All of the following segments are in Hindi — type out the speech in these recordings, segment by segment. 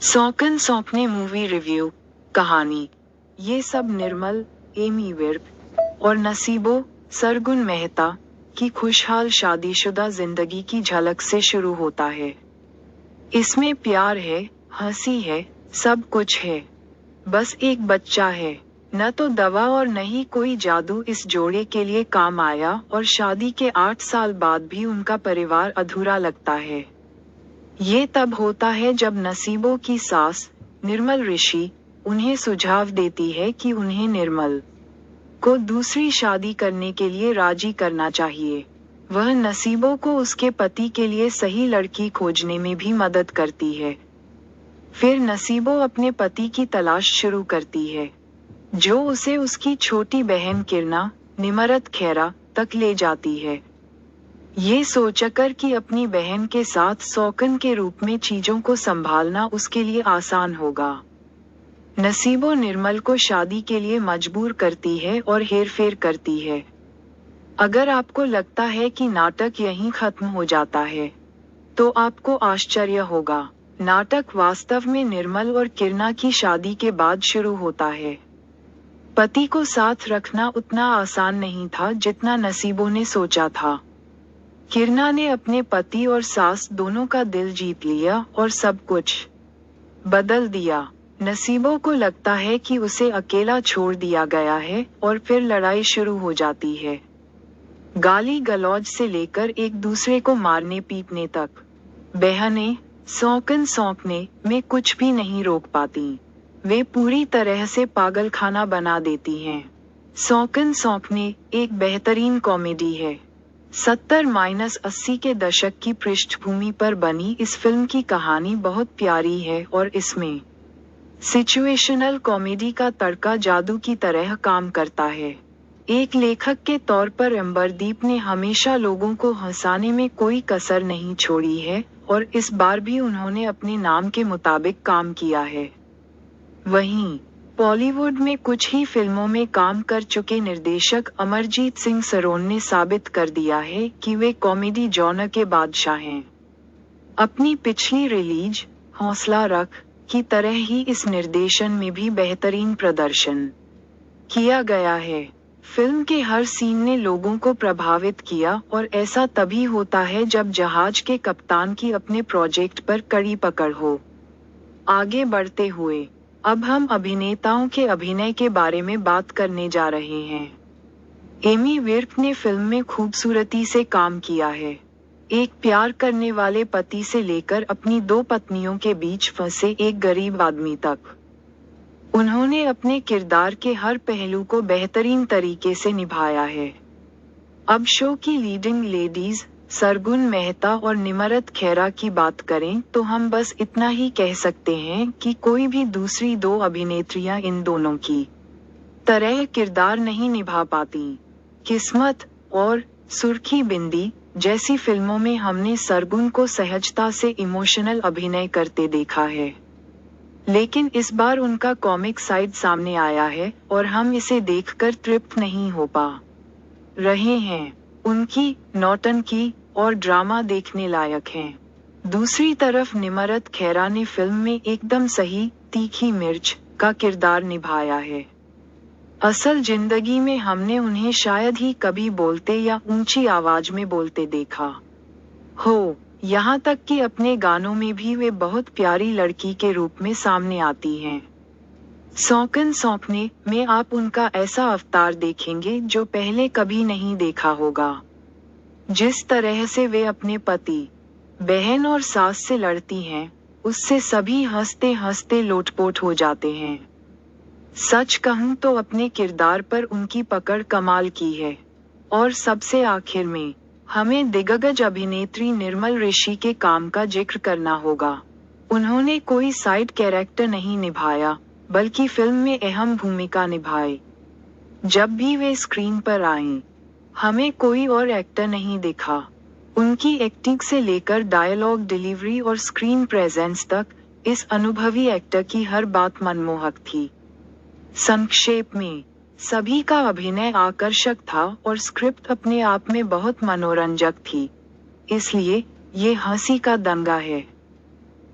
सौकन सौंपने मूवी रिव्यू। कहानी। ये सब निर्मल, एमी विर्क और नसीबो, सरगुन मेहता की खुशहाल शादीशुदा जिंदगी की झलक से शुरू होता है। इसमें प्यार है, हंसी है, सब कुछ है। बस एक बच्चा है। न तो दवा और न ही कोई जादू इस जोड़े के लिए काम आया और शादी के 8 साल बाद भी उनका परिवार अधूरा लगता है। ये तब होता है जब नसीबों की सास, निर्मल ऋषि, उन्हें सुझाव देती है कि उन्हें निर्मल को दूसरी शादी करने के लिए राजी करना चाहिए। वह नसीबों को उसके पति के लिए सही लड़की खोजने में भी मदद करती है। फिर नसीबों अपने पति की तलाश शुरू करती है, जो उसे उसकी छोटी बहन किरणा, निमरत खैरा, तक ले जाती है। ये सोचकर कि अपनी बहन के साथ सौकन के रूप में चीजों को संभालना उसके लिए आसान होगा, नसीबो निर्मल को शादी के लिए मजबूर करती है और हेरफेर करती है। अगर आपको लगता है कि नाटक यहीं खत्म हो जाता है, तो आपको आश्चर्य होगा। नाटक वास्तव में निर्मल और किरणा की शादी के बाद शुरू होता है। पति को साथ रखना उतना आसान नहीं था जितना नसीबों ने सोचा था। किरणा ने अपने पति और सास दोनों का दिल जीत लिया और सब कुछ बदल दिया। नसीबों को लगता है कि उसे अकेला छोड़ दिया गया है और फिर लड़ाई शुरू हो जाती है। गाली गलौज से लेकर एक दूसरे को मारने पीटने तक। बहनें सौकन सौंपने में कुछ भी नहीं रोक पाती। वे पूरी तरह से पागलखाना बना देती हैं। सौकन सौंपने एक बेहतरीन कॉमेडी है। 70-80 के दशक की पृष्ठभूमि पर बनी इस फिल्म की कहानी बहुत प्यारी है और इसमें सिचुएशनल कॉमेडी का तड़का जादू की तरह काम करता है। एक लेखक के तौर पर अंबरदीप ने हमेशा लोगों को हंसाने में कोई कसर नहीं छोड़ी है और इस बार भी उन्होंने अपने नाम के मुताबिक काम किया है। वहीं बॉलीवुड में कुछ ही फिल्मों में काम कर चुके निर्देशक अमरजीत सिंह सरोन ने साबित कर दिया है कि वे कॉमेडी जॉनर के बादशाह हैं। अपनी पिछली रिलीज हौसला रख की तरह ही इस निर्देशन में भी बेहतरीन प्रदर्शन किया गया है। फिल्म के हर सीन ने लोगों को प्रभावित किया और ऐसा तभी होता है जब जहाज के कप्तान की अपने प्रोजेक्ट पर कड़ी पकड़ हो। आगे बढ़ते हुए अब हम अभिनेताओं के अभिनय के बारे में बात करने जा रहे हैं। एमी विर्क ने फिल्म में खूबसूरती से काम किया है। एक प्यार करने वाले पति से लेकर अपनी 2 पत्नियों के बीच फंसे एक गरीब आदमी तक, उन्होंने अपने किरदार के हर पहलू को बेहतरीन तरीके से निभाया है। अब शो की लीडिंग लेडीज सरगुन मेहता और निमरत खैरा की बात करें तो हम बस इतना ही कह सकते हैं कि कोई भी दूसरी 2 अभिनेत्रियां इन दोनों की तरह किरदार नहीं निभा पाती। किस्मत और सुर्खी बिंदी जैसी फिल्मों में हमने सरगुन को सहजता से इमोशनल अभिनय करते देखा है, लेकिन इस बार उनका कॉमिक साइड सामने आया है और हम इसे देखकर तृप्त नहीं हो पा रहे हैं। उनकी नौटंकी और ड्रामा देखने लायक हैं। दूसरी तरफ निमरत खैरा ने फिल्म में एकदम सही तीखी मिर्च का किरदार निभाया है। असल जिंदगी में हमने उन्हें शायद ही कभी बोलते या ऊंची आवाज में बोलते देखा हो। यहाँ तक कि अपने गानों में भी वे बहुत प्यारी लड़की के रूप में सामने आती हैं। सौकन सौंपने में आप उनका ऐसा अवतार देखेंगे जो पहले कभी नहीं देखा होगा। जिस तरह से वे अपने पति, बहन और सास से लड़ती हैं, उससे सभी हंसते हंसते लोटपोट हो जाते हैं। सच कहूं तो अपने किरदार पर उनकी पकड़ कमाल की है। और सबसे आखिर में हमें दिग्गज अभिनेत्री निर्मल ऋषि के काम का जिक्र करना होगा। उन्होंने कोई साइड कैरेक्टर नहीं निभाया, बल्कि फिल्म में अहम भूमिका निभाई। जब भी वे स्क्रीन पर आईं, हमें कोई और एक्टर नहीं दिखा। उनकी एक्टिंग से लेकर डायलॉग डिलीवरी और स्क्रीन प्रेजेंस तक, इस अनुभवी एक्टर की हर बात मनमोहक थी। संक्षेप में, सभी का अभिनय आकर्षक था और स्क्रिप्ट अपने आप में बहुत मनोरंजक थी। इसलिए ये हंसी का दंगा है।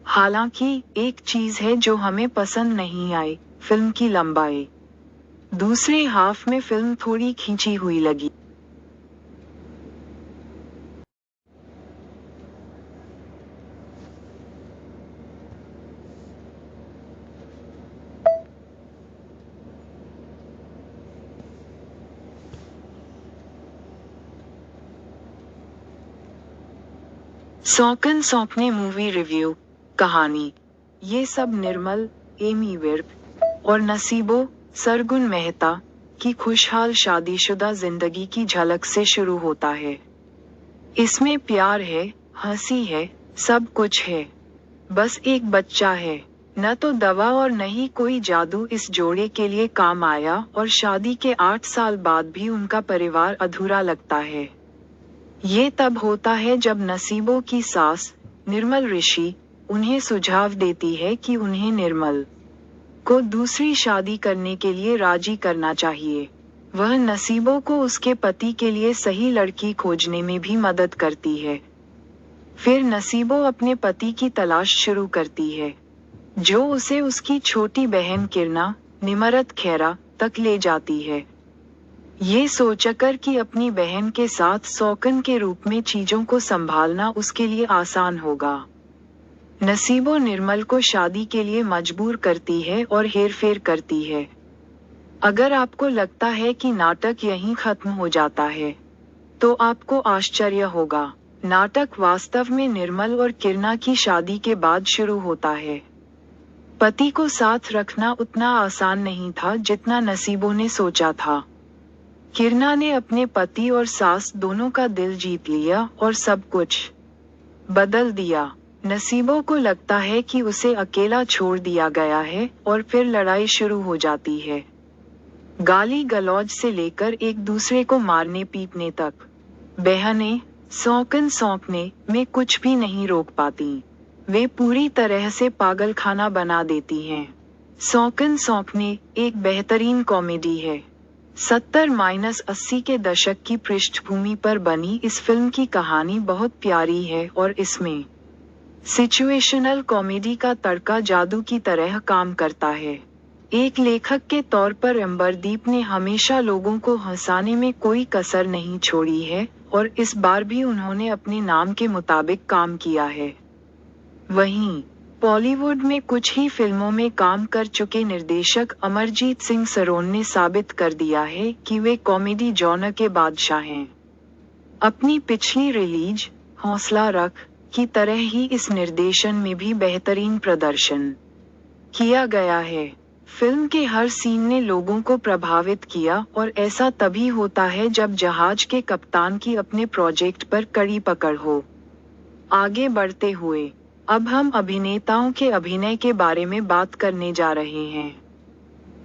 हालांकि एक चीज है जो हमें पसंद नहीं आई, फिल्म की लंबाई। दूसरे हाफ में फिल्म थोड़ी खींची हुई लगी। सौकन सौंपने मूवी रिव्यू। कहानी। ये सब निर्मल, एमी विर्क और नसीबो, सरगुन मेहता की खुशहाल शादीशुदा जिंदगी की झलक से शुरू होता है। इसमें प्यार है, हंसी है, सब कुछ है। बस एक बच्चा है। न तो दवा और न ही कोई जादू इस जोड़े के लिए काम आया और शादी के 8 साल बाद भी उनका परिवार अधूरा लगता है। ये तब होता है जब नसीबों की सास, निर्मल ऋषि, उन्हें सुझाव देती है कि उन्हें निर्मल को दूसरी शादी करने के लिए राजी करना चाहिए। वह नसीबों को उसके पति के लिए सही लड़की खोजने में भी मदद करती है। फिर नसीबों अपने पति की तलाश शुरू करती है, जो उसे उसकी छोटी बहन किरणा, निमरत खैरा, तक ले जाती है। ये सोचकर कि अपनी बहन के साथ सौकन के रूप में चीजों को संभालना उसके लिए आसान होगा, नसीबो निर्मल को शादी के लिए मजबूर करती है और हेरफेर करती है। अगर आपको लगता है कि नाटक यहीं खत्म हो जाता है, तो आपको आश्चर्य होगा। नाटक वास्तव में निर्मल और किरणा की शादी के बाद शुरू होता है। पति को साथ रखना उतना आसान नहीं था जितना नसीबों ने सोचा था। किरणा ने अपने पति और सास दोनों का दिल जीत लिया और सब कुछ बदल दिया। नसीबों को लगता है कि उसे अकेला छोड़ दिया गया है और फिर लड़ाई शुरू हो जाती है। गाली गलौज से लेकर एक दूसरे को मारने पीटने तक। बहनें सौकन सौंपने में कुछ भी नहीं रोक पाती। वे पूरी तरह से पागलखाना बना देती हैं। सौकन सौंपने एक बेहतरीन कॉमेडी है। 70-80 के दशक की पृष्ठभूमि पर बनी इस फिल्म की कहानी बहुत प्यारी है और इसमें सिचुएशनल कॉमेडी का तड़का जादू की तरह काम करता है। एक लेखक के तौर पर अंबरदीप ने हमेशा लोगों को हंसाने में कोई कसर नहीं छोड़ी है और इस बार भी उन्होंने अपने नाम के मुताबिक काम किया है। वहीं बॉलीवुड में कुछ ही फिल्मों में काम कर चुके निर्देशक अमरजीत सिंह सरोन ने साबित कर दिया है कि वे कॉमेडी जॉनर के बादशाह हैं। अपनी पिछली रिलीज हौसला रख की तरह ही इस निर्देशन में भी बेहतरीन प्रदर्शन किया गया है। फिल्म के हर सीन ने लोगों को प्रभावित किया और ऐसा तभी होता है जब जहाज के कप्तान की अपने प्रोजेक्ट पर कड़ी पकड़ हो। आगे बढ़ते हुए अब हम अभिनेताओं के अभिनय के बारे में बात करने जा रहे हैं।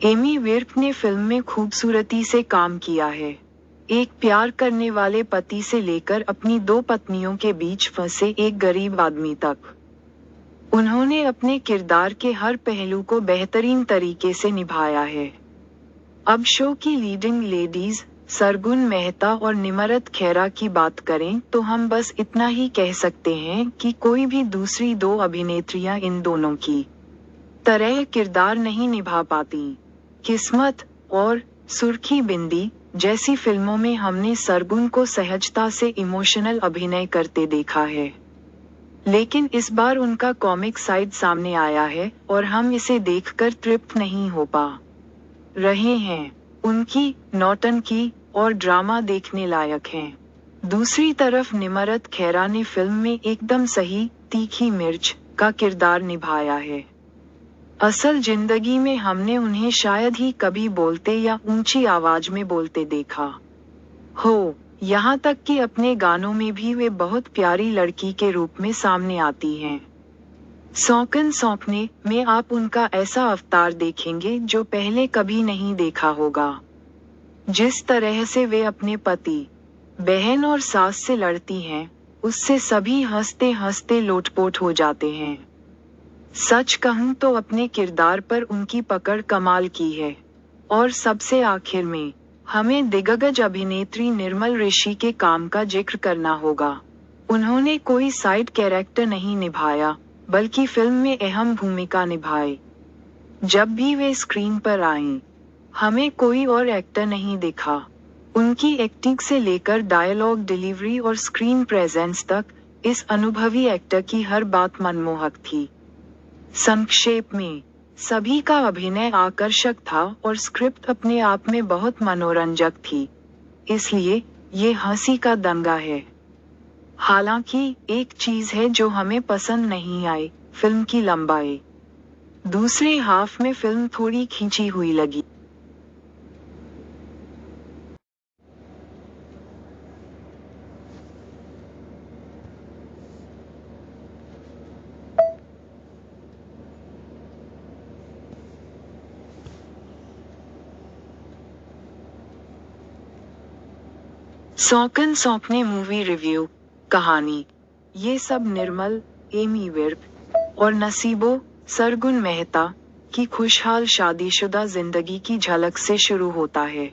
एमी विर्क ने फिल्म में खूबसूरती से काम किया है। एक प्यार करने वाले पति से लेकर अपनी 2 पत्नियों के बीच फंसे एक गरीब आदमी तक, उन्होंने अपने किरदार के हर पहलू को बेहतरीन तरीके से निभाया है। अब शो की लीडिंग लेडीज सरगुन मेहता और निमरत खैरा की बात करें तो हम बस इतना ही कह सकते हैं कि कोई भी दूसरी 2 अभिनेत्रियां इन दोनों की तरह किरदार नहीं निभा पाती। किस्मत और सुर्खी बिंदी जैसी फिल्मों में हमने सरगुन को सहजता से इमोशनल अभिनय करते देखा है, लेकिन इस बार उनका कॉमिक साइड सामने आया है और हम इसे देखकर तृप्त नहीं हो पा रहे हैं। उनकी नौटंकी और ड्रामा देखने लायक हैं। दूसरी तरफ निमरत खैरा ने फिल्म में एकदम सही तीखी मिर्च का किरदार निभाया है। असल जिंदगी में हमने उन्हें शायद ही कभी बोलते या ऊंची आवाज में बोलते देखा हो, यहाँ तक कि अपने गानों में भी वे बहुत प्यारी लड़की के रूप में सामने आती हैं। सौकन सौंपने में आप उनका ऐसा अवतार देखेंगे जो पहले कभी नहीं देखा होगा। जिस तरह से वे अपने पति, बहन और सास से लड़ती हैं, उससे सभी हंसते हंसते लोटपोट हो जाते हैं। सच कहूं तो अपने किरदार पर उनकी पकड़ कमाल की है। और सबसे आखिर में हमें दिग्गज अभिनेत्री निर्मल ऋषि के काम का जिक्र करना होगा। उन्होंने कोई साइड कैरेक्टर नहीं निभाया, बल्कि फिल्म में अहम भूमिका निभाए। जब भी वे स्क्रीन पर आईं, हमें कोई और एक्टर नहीं दिखा। उनकी एक्टिंग से लेकर डायलॉग डिलीवरी और स्क्रीन प्रेजेंस तक, इस अनुभवी एक्टर की हर बात मनमोहक थी। संक्षेप में, सभी का अभिनय आकर्षक था और स्क्रिप्ट अपने आप में बहुत मनोरंजक थी। इसलिए ये हंसी का दंगा है। हालांकि एक चीज है जो हमें पसंद नहीं आई, फिल्म की लंबाई। दूसरे हाफ में फिल्म थोड़ी खींची हुई लगी। सौकन सौंपने मूवी रिव्यू। कहानी। ये सब निर्मल, एमी विर्क और नसीबो, सरगुन मेहता की खुशहाल शादीशुदा जिंदगी की झलक से शुरू होता है।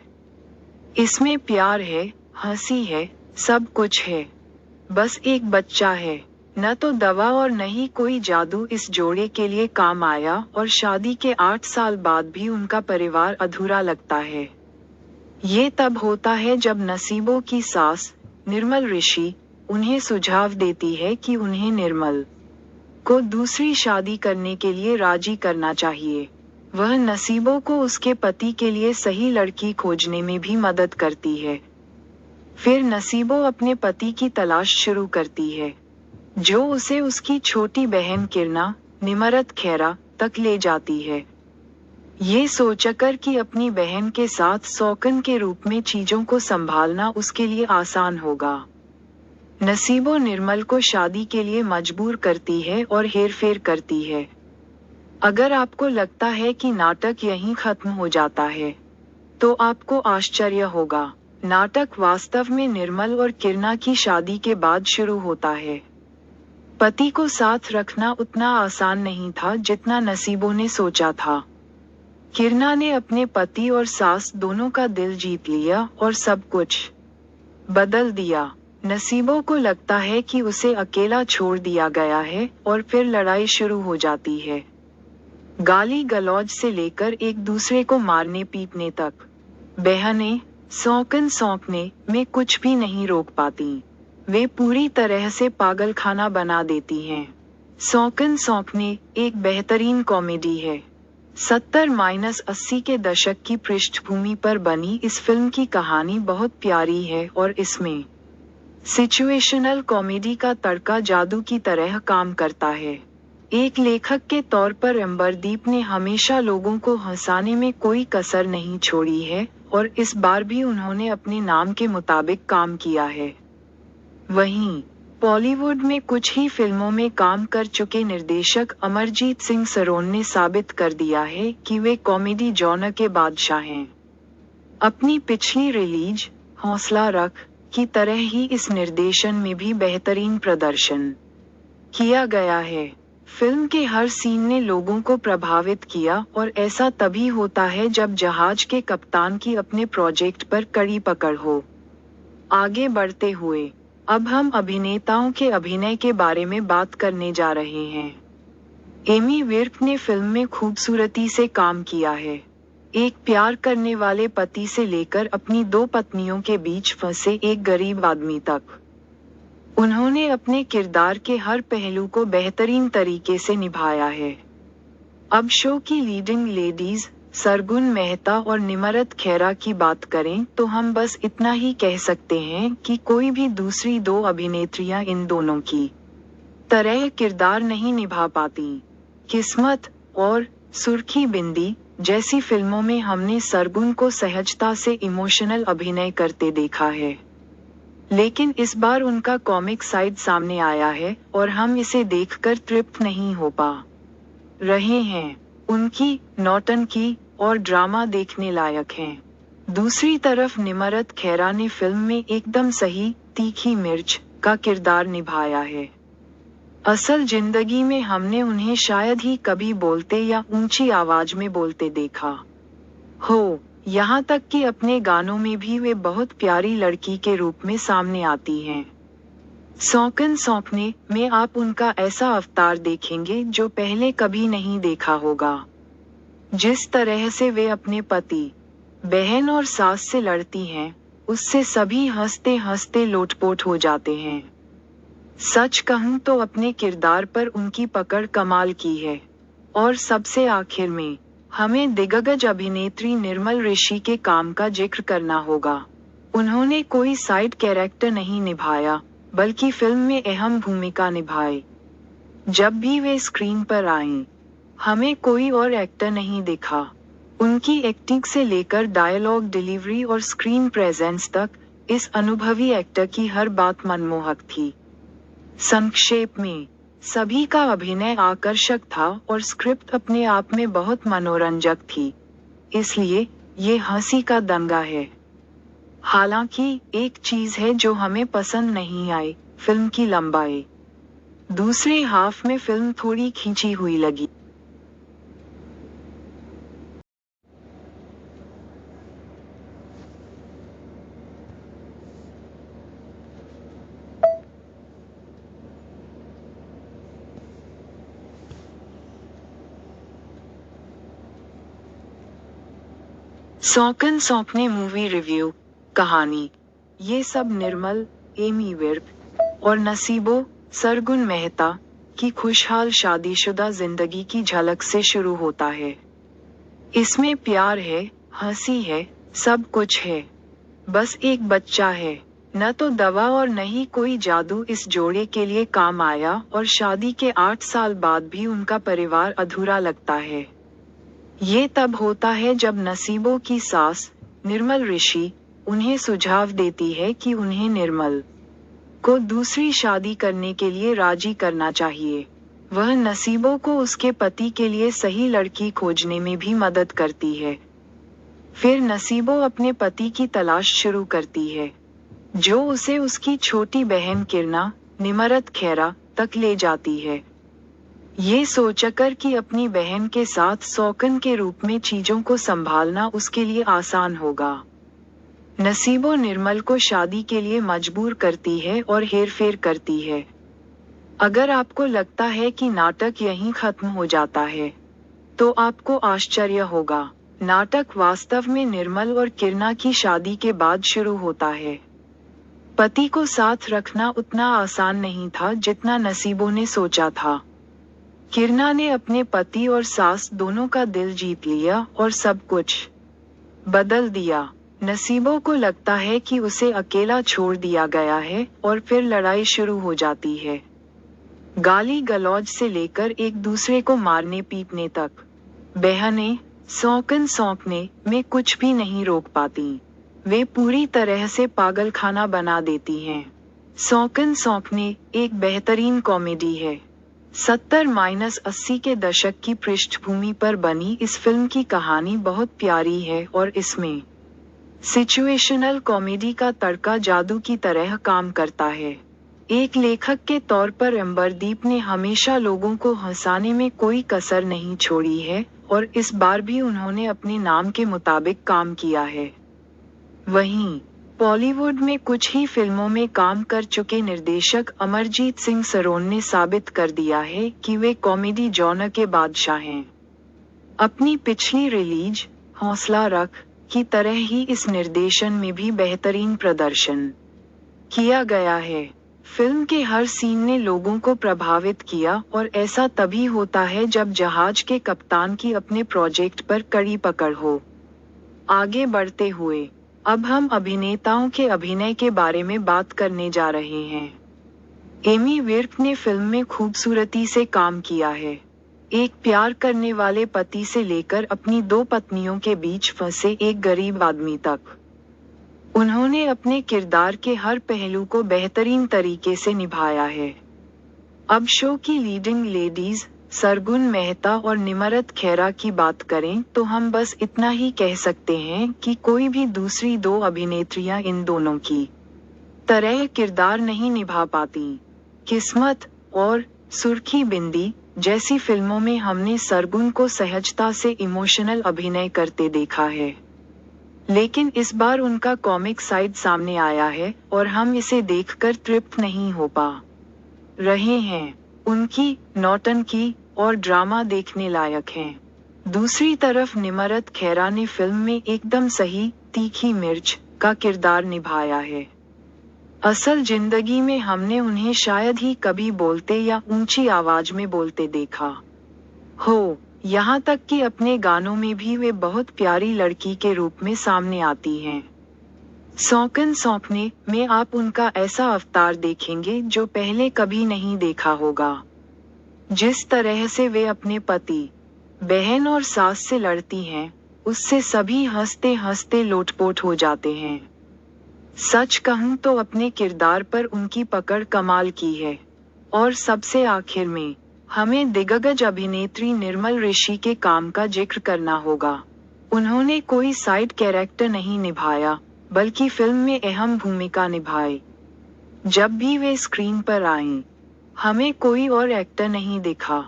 इसमें प्यार है, हंसी है, सब कुछ है। बस एक बच्चा है। न तो दवा और न ही कोई जादू इस जोड़े के लिए काम आया और शादी के 8 साल बाद भी उनका परिवार अधूरा लगता है। ये तब होता है जब नसीबों की सास, निर्मल ऋषि, उन्हें सुझाव देती है कि उन्हें निर्मल को दूसरी शादी करने के लिए राजी करना चाहिए। वह नसीबों को उसके पति के लिए सही लड़की खोजने में भी मदद करती है। फिर नसीबों अपने पति की तलाश शुरू करती है, जो उसे उसकी छोटी बहन किरना, निमरत खेरा, तक ले जाती है। ये सोचकर कि अपनी बहन के साथ सौकन के रूप में चीजों को संभालना उसके लिए आसान होगा, नसीबो निर्मल को शादी के लिए मजबूर करती है और हेरफेर करती है। अगर आपको लगता है कि नाटक यहीं खत्म हो जाता है, तो आपको आश्चर्य होगा। नाटक वास्तव में निर्मल और किरना की शादी के बाद शुरू होता है। पति को साथ रखना उतना आसान नहीं था जितना नसीबों ने सोचा था। किरना ने अपने पति और सास दोनों का दिल जीत लिया और सब कुछ बदल दिया। नसीबों को लगता है कि उसे अकेला छोड़ दिया गया है और फिर लड़ाई शुरू हो जाती है। गाली गलौज से लेकर एक दूसरे को मारने पीटने तक। बहनें सौकन सौंकने में कुछ भी नहीं रोक पाती। वे पूरी तरह से पागलखाना बना देती हैं। सौकन सौंकने एक बेहतरीन कॉमेडी है। 70-80 के दशक की पृष्ठभूमि पर बनी इस फिल्म की कहानी बहुत प्यारी है और इसमें सिचुएशनल कॉमेडी का तड़का जादू की तरह काम करता है। एक लेखक के तौर पर अंबरदीप ने हमेशा लोगों को हंसाने में कोई कसर नहीं छोड़ी है और इस बार भी उन्होंने अपने नाम के मुताबिक काम किया है। वहीं बॉलीवुड में कुछ ही फिल्मों में काम कर चुके निर्देशक अमरजीत सिंह सरोन ने साबित कर दिया है कि वे कॉमेडी जॉनर के बादशाह हैं। अपनी पिछली रिलीज हौसला रख की तरह ही इस निर्देशन में भी बेहतरीन प्रदर्शन किया गया है। फिल्म के हर सीन ने लोगों को प्रभावित किया और ऐसा तभी होता है जब जहाज के कप्तान की अपने प्रोजेक्ट पर कड़ी पकड़ हो। आगे बढ़ते हुए अब हम अभिनेताओं के अभिनय के बारे में बात करने जा रहे हैं। एमी विर्क ने फिल्म में खूबसूरती से काम किया है। एक प्यार करने वाले पति से लेकर अपनी 2 पत्नियों के बीच फंसे एक गरीब आदमी तक, उन्होंने अपने किरदार के हर पहलू को बेहतरीन तरीके से निभाया है। अब शो की लीडिंग लेडीज सरगुन मेहता और निमरत खेरा की बात करें तो हम बस इतना ही कह सकते हैं कि कोई भी दूसरी 2 अभिनेत्रियां इन दोनों की तरह किरदार नहीं निभा पाती। किस्मत और सुर्खी बिंदी जैसी फिल्मों में हमने सरगुन को सहजता से इमोशनल अभिनय करते देखा है, लेकिन इस बार उनका कॉमिक साइड सामने आया है और हम इसे देखकर तृप्त नहीं हो पा रहे हैं। उनकी नौटंकी और ड्रामा देखने लायक हैं। दूसरी तरफ निमरत खेरा ने फिल्म में एकदम सही तीखी मिर्च का किरदार निभाया है। असल जिंदगी में हमने उन्हें शायद ही कभी बोलते या ऊंची आवाज में बोलते देखा हो, यहाँ तक कि अपने गानों में भी वे बहुत प्यारी लड़की के रूप में सामने आती हैं। सौकन सौंपने में आप उनका ऐसा अवतार देखेंगे जो पहले कभी नहीं देखा होगा। जिस तरह से वे अपने पति, बहन और सास से लड़ती हैं, उससे सभी हंसते हंसते लोटपोट हो जाते हैं। सच कहूं तो अपने किरदार पर उनकी पकड़ कमाल की है। और सबसे आखिर में हमें दिग्गज अभिनेत्री निर्मल ऋषि के काम का जिक्र करना होगा। उन्होंने कोई साइड कैरेक्टर नहीं निभाया, बल्कि फिल्म में अहम भूमिका निभाई। जब भी वे स्क्रीन पर आईं, हमें कोई और एक्टर नहीं दिखा। उनकी एक्टिंग से लेकर डायलॉग डिलीवरी और स्क्रीन प्रेजेंस तक, इस अनुभवी एक्टर की हर बात मनमोहक थी। संक्षेप में, सभी का अभिनय आकर्षक था और स्क्रिप्ट अपने आप में बहुत मनोरंजक थी। इसलिए ये हंसी का दंगा है। हालांकि एक चीज है जो हमें पसंद नहीं आई, फिल्म की लंबाई। दूसरे हाफ में फिल्म थोड़ी खींची हुई लगी। सौकन सौंपने मूवी रिव्यू, कहानी। ये सब निर्मल, एमी विर्क और नसीबो, सरगुन मेहता की खुशहाल शादीशुदा जिंदगी की झलक से शुरू होता है। इसमें प्यार है, हंसी है, सब कुछ है। बस एक बच्चा है। न तो दवा और न ही कोई जादू इस जोड़े के लिए काम आया और शादी के 8 साल बाद भी उनका परिवार अधूरा लगता है। ये तब होता है जब नसीबों की सास, निर्मल ऋषि, उन्हें सुझाव देती है कि उन्हें निर्मल को दूसरी शादी करने के लिए राजी करना चाहिए। वह नसीबों को उसके पति के लिए सही लड़की खोजने में भी मदद करती है। फिर नसीबों अपने पति की तलाश शुरू करती है, जो उसे उसकी छोटी बहन किरना, निमरत खैरा, तक ले जाती है। ये सोचकर कि अपनी बहन के साथ सौकन के रूप में चीजों को संभालना उसके लिए आसान होगा, नसीबो निर्मल को शादी के लिए मजबूर करती है और हेरफेर करती है। अगर आपको लगता है कि नाटक यहीं खत्म हो जाता है, तो आपको आश्चर्य होगा। नाटक वास्तव में निर्मल और किरना की शादी के बाद शुरू होता है। पति को साथ रखना उतना आसान नहीं था जितना नसीबों ने सोचा था। किरना ने अपने पति और सास दोनों का दिल जीत लिया और सब कुछ बदल दिया। नसीबों को लगता है कि उसे अकेला छोड़ दिया गया है और फिर लड़ाई शुरू हो जाती है। गाली गलौज से लेकर एक दूसरे को मारने पीटने तक। बहनें सौकन सौंपने में कुछ भी नहीं रोक पाती। वे पूरी तरह से पागलखाना बना देती हैं। सौकन सौंपने एक बेहतरीन कॉमेडी है। 70-80 के दशक की पृष्ठभूमि पर बनी इस फिल्म की कहानी बहुत प्यारी है और इसमें सिचुएशनल कॉमेडी का तड़का जादू की तरह काम करता है। एक लेखक के तौर पर अंबरदीप ने हमेशा लोगों को हंसाने में कोई कसर नहीं छोड़ी है और इस बार भी उन्होंने अपने नाम के मुताबिक काम किया है। वहीं बॉलीवुड में कुछ ही फिल्मों में काम कर चुके निर्देशक अमरजीत सिंह सरोन ने साबित कर दिया है कि वे कॉमेडी जॉनर के बादशाह हैं। अपनी पिछली रिलीज हौसला रख की तरह ही इस निर्देशन में भी बेहतरीन प्रदर्शन किया गया है। फिल्म के हर सीन ने लोगों को प्रभावित किया और ऐसा तभी होता है जब जहाज के कप्तान की अपने प्रोजेक्ट पर कड़ी पकड़ हो। आगे बढ़ते हुए अब हम अभिनेताओं के अभिनय के बारे में बात करने जा रहे हैं। एमी विर्क ने फिल्म में खूबसूरती से काम किया है। एक प्यार करने वाले पति से लेकर अपनी 2 पत्नियों के बीच फंसे एक गरीब आदमी तक, उन्होंने अपने किरदार के हर पहलू को बेहतरीन तरीके से निभाया है। अब शो की लीडिंग लेडीज सरगुन मेहता और निमरत खैरा की बात करें तो हम बस इतना ही कह सकते हैं कि कोई भी दूसरी 2 अभिनेत्रियां इन दोनों की तरह किरदार नहीं निभा पाती। किस्मत और सुर्खी बिंदी जैसी फिल्मों में हमने सरगुन को सहजता से इमोशनल अभिनय करते देखा है, लेकिन इस बार उनका कॉमिक साइड सामने आया है और हम इसे देखकर तृप्त नहीं हो पा रहे हैं। उनकी नौटंकी और ड्रामा देखने लायक हैं। दूसरी तरफ निमरत खेरा ने फिल्म में एकदम सही तीखी मिर्च का किरदार निभाया है। असल जिंदगी में हमने उन्हें शायद ही कभी बोलते या ऊंची आवाज में बोलते देखा हो, यहाँ तक कि अपने गानों में भी वे बहुत प्यारी लड़की के रूप में सामने आती हैं। सौकन सौंपने में आप उनका ऐसा अवतार देखेंगे जो पहले कभी नहीं देखा होगा। जिस तरह से वे अपने पति, बहन और सास से लड़ती हैं, उससे सभी हंसते हंसते लोटपोट हो जाते हैं। सच कहूं तो अपने किरदार पर उनकी पकड़ कमाल की है। और सबसे आखिर में हमें दिग्गज अभिनेत्री निर्मल ऋषि के काम का जिक्र करना होगा। उन्होंने कोई साइड कैरेक्टर नहीं निभाया, बल्कि फिल्म में अहम भूमिका निभाई। जब भी वे स्क्रीन पर आईं, हमें कोई और एक्टर नहीं दिखा।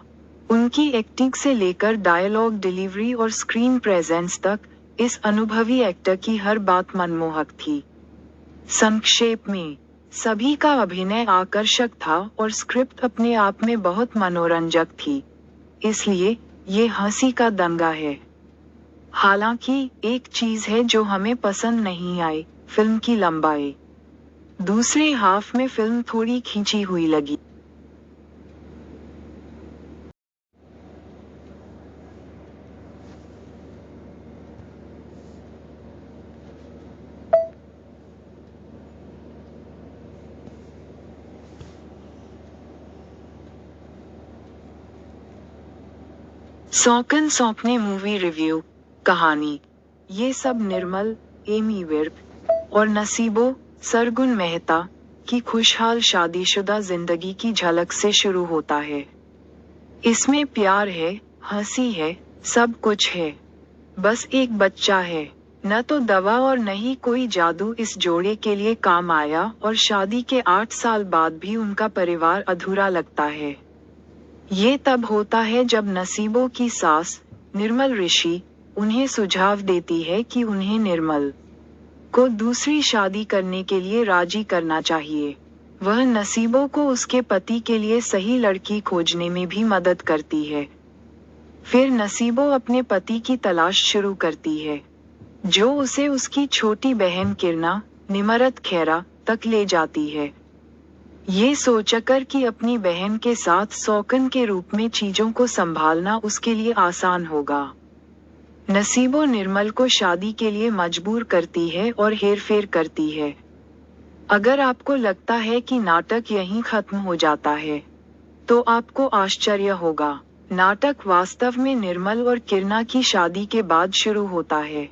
उनकी एक्टिंग से लेकर डायलॉग डिलीवरी और स्क्रीन प्रेजेंस तक, इस अनुभवी एक्टर की हर बात मनमोहक थी। संक्षेप में, सभी का अभिनय आकर्षक था और स्क्रिप्ट अपने आप में बहुत मनोरंजक थी। इसलिए ये हंसी का दंगा है। हालांकि एक चीज है जो हमें पसंद नहीं आई, फिल्म की लंबाई। दूसरे हाफ में फिल्म थोड़ी खींची हुई लगी। सौकन सौंपने मूवी रिव्यू, कहानी। ये सब निर्मल, एमी विर्क और नसीबो सरगुन मेहता की खुशहाल शादीशुदा जिंदगी की झलक से शुरू होता है। इसमें प्यार है, हंसी है, सब कुछ है। बस एक बच्चा है। न तो दवा और न ही कोई जादू इस जोड़े के लिए काम आया और शादी के 8 साल बाद भी उनका परिवार अधूरा लगता है। ये तब होता है जब नसीबों की सास, निर्मल ऋषि, उन्हें सुझाव देती है कि उन्हें निर्मल को दूसरी शादी करने के लिए राजी करना चाहिए। वह नसीबों को उसके पति के लिए सही लड़की खोजने में भी मदद करती है। फिर नसीबों अपने पति की तलाश शुरू करती है, जो उसे उसकी छोटी बहन किरणा, निमरत खेरा, तक ले जाती है। ये सोचकर कि अपनी बहन के साथ सौकन के रूप में चीजों को संभालना उसके लिए आसान होगा, नसीबो निर्मल को शादी के लिए मजबूर करती है और हेरफेर करती है। अगर आपको लगता है कि नाटक यहीं खत्म हो जाता है, तो आपको आश्चर्य होगा। नाटक वास्तव में निर्मल और किरणा की शादी के बाद शुरू होता है।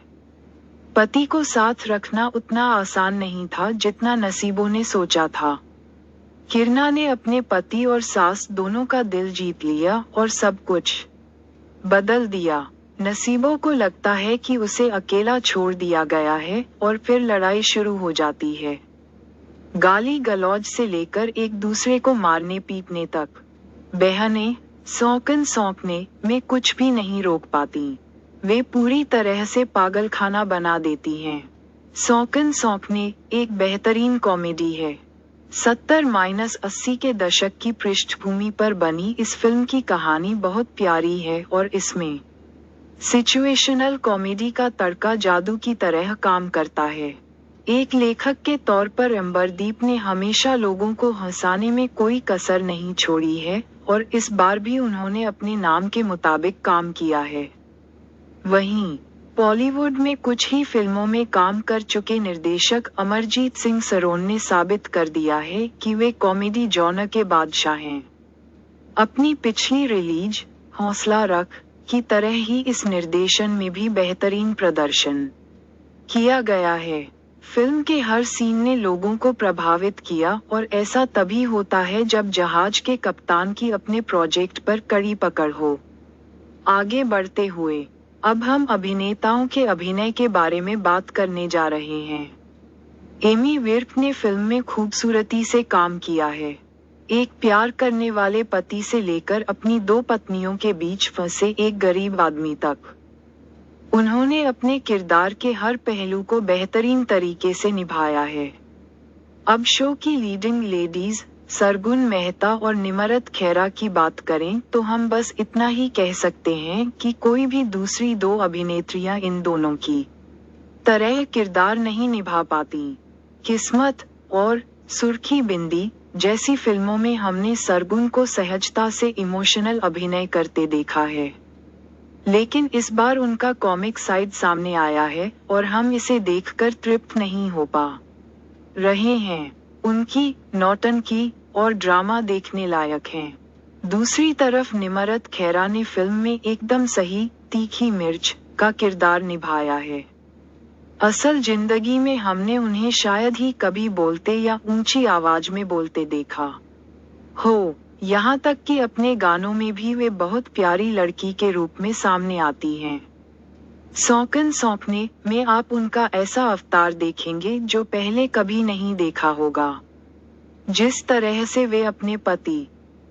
पति को साथ रखना उतना आसान नहीं था जितना नसीबों ने सोचा था। किरणा ने अपने पति और सास दोनों का दिल जीत लिया और सब कुछ बदल दिया। नसीबों को लगता है कि उसे अकेला छोड़ दिया गया है और फिर लड़ाई शुरू हो जाती है। गाली गलौज से लेकर एक दूसरे को मारने पीटने तक। बहनें सौकन सौंपने में कुछ भी नहीं रोक पाती। वे पूरी तरह से पागलखाना बना देती हैं। सौकन सौंपने एक बेहतरीन कॉमेडी है। 70-80 के दशक की पृष्ठभूमि पर बनी इस फिल्म की कहानी बहुत प्यारी है और इसमें सिचुएशनल कॉमेडी का तड़का जादू की तरह काम करता है। एक लेखक के तौर पर अंबरदीप ने हमेशा लोगों को हंसाने में कोई कसर नहीं छोड़ी है और इस बार भी उन्होंने अपने नाम के मुताबिक काम किया है। वहीं बॉलीवुड में कुछ ही फिल्मों में काम कर चुके निर्देशक अमरजीत सिंह सरोन ने साबित कर दिया है कि वे कॉमेडी जॉनर के बादशाह हैं। अपनी पिछली रिलीज हौसला रख की तरह ही इस निर्देशन में भी बेहतरीन प्रदर्शन किया गया है। फिल्म के हर सीन ने लोगों को प्रभावित किया और ऐसा तभी होता है जब जहाज के कप्तान की अपने प्रोजेक्ट पर कड़ी पकड़ हो। आगे बढ़ते हुए अब हम अभिनेताओं के अभिनय के बारे में बात करने जा रहे हैं। एमी विर्क ने फिल्म में खूबसूरती से काम किया है। एक प्यार करने वाले पति से लेकर अपनी 2 पत्नियों के बीच फंसे एक गरीब आदमी तक। उन्होंने अपने किरदार के हर पहलू को बेहतरीन तरीके से निभाया है। अब शो की लीडिंग लेडीज सरगुन मेहता और निमरत खेरा की बात करें तो हम बस इतना ही कह सकते हैं कि कोई भी दूसरी दो अभिनेत्रियां इन दोनों की तरह किरदार नहीं निभा पाती। किस्मत और सुर्खी बिंदी जैसी फिल्मों में हमने सरगुन को सहजता से इमोशनल अभिनय करते देखा है, लेकिन इस बार उनका कॉमिक साइड सामने आया है और हम इसे देखकर तृप्त नहीं हो पा रहे हैं। उनकी नौटंकी और ड्रामा देखने लायक हैं। दूसरी तरफ निमरत खेरा ने फिल्म में एकदम सही तीखी मिर्च का किरदार निभाया है। असल जिंदगी में हमने उन्हें शायद ही कभी बोलते या ऊंची आवाज में बोलते देखा हो, यहाँ तक कि अपने गानों में भी वे बहुत प्यारी लड़की के रूप में सामने आती हैं। सौकन सौंपने में आप उनका ऐसा अवतार देखेंगे जो पहले कभी नहीं देखा होगा। जिस तरह से वे अपने पति,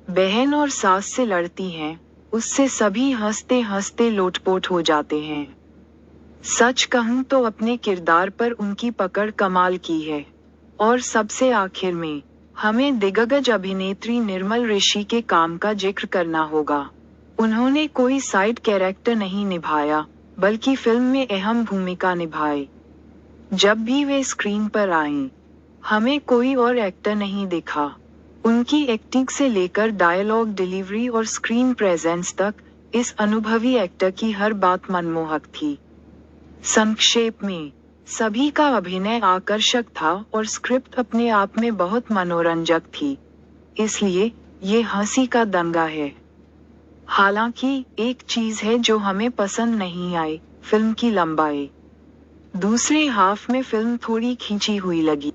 बहन और सास से लड़ती हैं, उससे सभी हंसते हंसते लोटपोट हो जाते हैं। सच कहूं तो अपने किरदार पर उनकी पकड़ कमाल की है। और सबसे आखिर में हमें दिग्गज अभिनेत्री निर्मल ऋषि के काम का जिक्र करना होगा। उन्होंने कोई साइड कैरेक्टर नहीं निभाया, बल्कि फिल्म में अहम भूमिका निभाई। जब भी वे स्क्रीन पर आईं, हमें कोई और एक्टर नहीं दिखा। उनकी एक्टिंग से लेकर डायलॉग डिलीवरी और स्क्रीन प्रेजेंस तक इस अनुभवी एक्टर की हर बात मनमोहक थी। संक्षेप में, सभी का अभिनय आकर्षक था और स्क्रिप्ट अपने आप में बहुत मनोरंजक थी। इसलिए ये हंसी का दंगा है। हालांकि एक चीज है जो हमें पसंद नहीं आई, फिल्म की लंबाई। दूसरे हाफ में फिल्म थोड़ी खींची हुई लगी।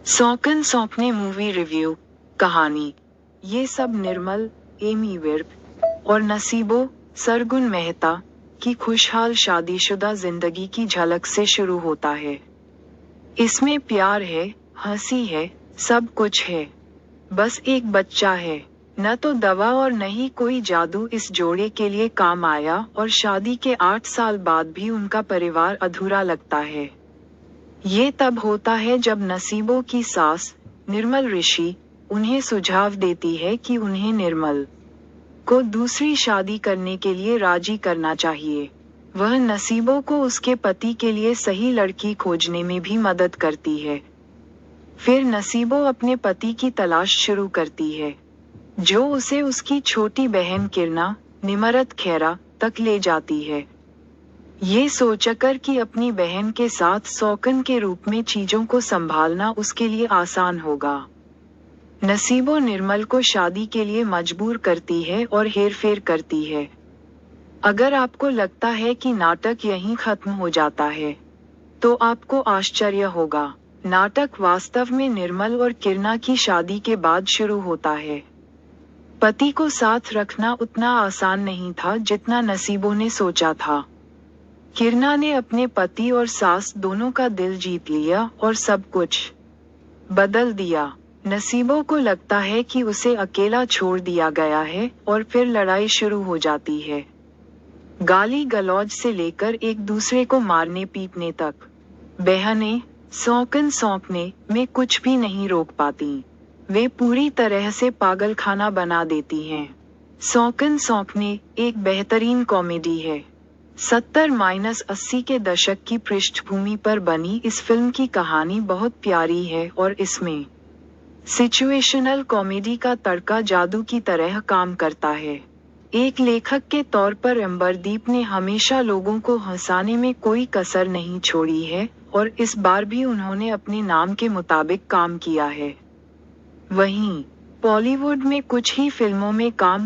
सौकन सौंपने मूवी रिव्यू कहानी। ये सब निर्मल, एमी विर्क और नसीबो सरगुन मेहता की खुशहाल शादीशुदा जिंदगी की झलक से शुरू होता है। इसमें प्यार है, हंसी है, सब कुछ है। बस एक बच्चा है। न तो दवा और न ही कोई जादू इस जोड़े के लिए काम आया और शादी के 8 साल बाद भी उनका परिवार अधूरा लगता है। ये तब होता है जब नसीबों की सास, निर्मल ऋषि, उन्हें सुझाव देती है कि उन्हें निर्मल को दूसरी शादी करने के लिए राजी करना चाहिए। वह नसीबों को उसके पति के लिए सही लड़की खोजने में भी मदद करती है। फिर नसीबों अपने पति की तलाश शुरू करती है, जो उसे उसकी छोटी बहन किरणा, निमरत खेरा, तक ले जाती है। ये सोचकर कि अपनी बहन के साथ सौकन के रूप में चीजों को संभालना उसके लिए आसान होगा, नसीबो निर्मल को शादी के लिए मजबूर करती है और हेरफेर करती है। अगर आपको लगता है कि नाटक यहीं खत्म हो जाता है, तो आपको आश्चर्य होगा। नाटक वास्तव में निर्मल और किरणा की शादी के बाद शुरू होता है। पति को साथ रखना उतना आसान नहीं था जितना नसीबों ने सोचा था। किरणा ने अपने पति और सास दोनों का दिल जीत लिया और सब कुछ बदल दिया। नसीबों को लगता है कि उसे अकेला छोड़ दिया गया है और फिर लड़ाई शुरू हो जाती है। गाली गलौज से लेकर एक दूसरे को मारने पीटने तक। बहनें सौकन सौंपने में कुछ भी नहीं रोक पाती। वे पूरी तरह से पागलखाना बना देती हैं। सौकन सौंपने एक बेहतरीन कॉमेडी है। 70-80 के दशक की पृष्ठभूमि पर बनी इस फिल्म की कहानी बहुत प्यारी है और इसमें सिचुएशनल कॉमेडी का तड़का जादू की तरह काम करता है। एक लेखक के तौर पर अंबरदीप ने हमेशा लोगों को हंसाने में कोई कसर नहीं छोड़ी है और इस बार भी उन्होंने अपने नाम के मुताबिक काम किया है। वहीं बॉलीवुड में कुछ ही फिल्मों में काम